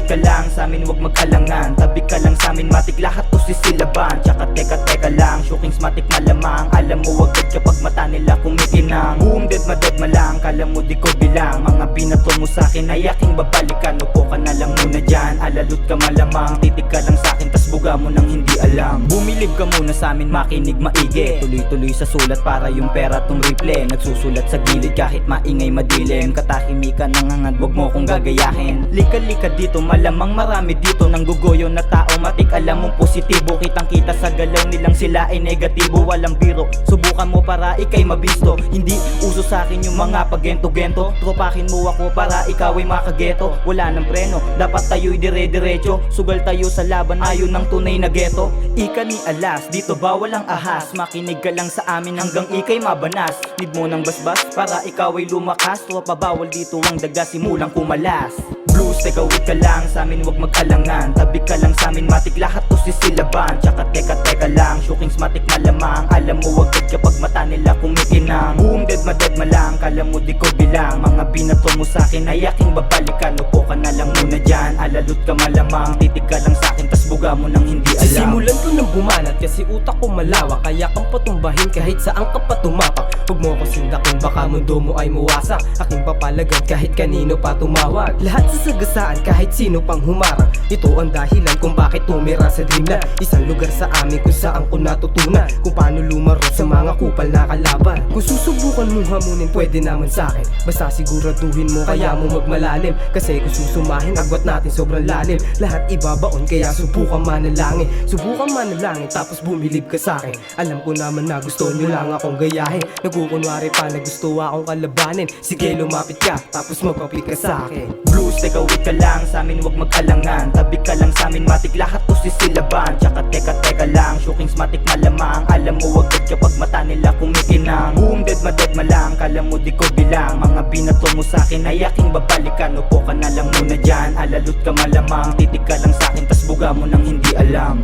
ka lang sa'min, wag mag-alangan. Tabi ka lang sa'min, matik lahat to sisilaban. Tsaka teka lang, shookings matik malamang. Alam mo agad kapag mata nila kumikinang. Boom, dead ma lang, kala mo di ko bilang. Mga binato mo sa'kin ay aking babalikan. Upo ka na lang muna dyan, alalot ka malamang. Titig ka lang sa'kin, tas buga mo nang hindi alam. Bumilib ka muna sa'min, makinig maigi. Tuloy-tuloy sa sulat para yung pera tong rifle. Nagsusulat sa gilid kahit maingay madilim. Katahimikan ng hangad, wag mo kong gagayahin. Lika-lika dito, malamang marami dito nang gugoyo na tao. Matik alam mong positibo, kitang kita sa galaw nilang sila ay negatibo. Walang biro, subukan mo para ikay mabisto. Hindi uso sa akin yung mga pagento-gento. Tropakin mo ako para ikaw ay makageto. Wala ng preno, dapat tayo'y dire-diretso. Sugal tayo sa laban, ayon ng tunay na geto. Ika ni alas, dito bawal ang ahas. Makinig ka lang sa amin hanggang ikay mabanas. Need mo ng basbas para ikaw ay lumakas. Tropa bawal dito ang daga, simulang kumalas. Blues, teka wait ka lang sa'min, wag mag-alangan. Tabi ka lang sa'min, matik lahat to sisilaban. Tsaka teka lang, shookings matik malamang. Alam mo agad kapag mata nila kumikinang. Boom, dead ma lang, kala mo di ko bilang. Mga binato mo sa'kin ay aking babalikan. Upo ka na lang muna dyan, alalot ka malamang. Titig ka lang sa'kin, tas buga mo nang hindi alam. Sisimulan ko ng bumanat kasi utak ko malawak. Kaya kang patumbahin kahit saan ka pa tumapak. Huwag mo ko sindakin, baka mundo mo ay mawasak. Aking papalagan kahit kanino pa tumawag. Lahat sasagasaan kahit sino pang humarang. Ito ang dahilan kung bakit tumira sa dreamland. Isang lugar sa amin kung saan ko natutunan kung paano lumaro sa mga kupal na kalaban. Kung susubukan mong hamunin, pwede naman sa'kin. Basta siguraduhin mo, kaya mo magmalalim. Kasi kung susumahin, agwat natin sobrang lalim. Lahat ibabaon, kaya subukan manalangin. Subukan manalangin, tapos bumilib ka sa'kin. Alam ko naman na gusto nyo lang akong gayahin. Nagkukunwari pa na gusto akong kalabanin. Sige lumapit ka, tapos magpapit ka sa'kin. Blues, teka wait ka lang sa'min, wag mag-alangan. Tabi ka lang sa'min, matik lahat to sisilaban. Tsaka teka lang, shookings matik malamang. Alam mo agad kapag mata nila kumikinang. Boom, dead ma lang, kala mo di ko bilang. Mga binato mo sa'kin ay aking babalikan. Upo ka na lang muna dyan, alalot ka malamang. Titig ka lang sa'kin, tas buga mo nang hindi alam.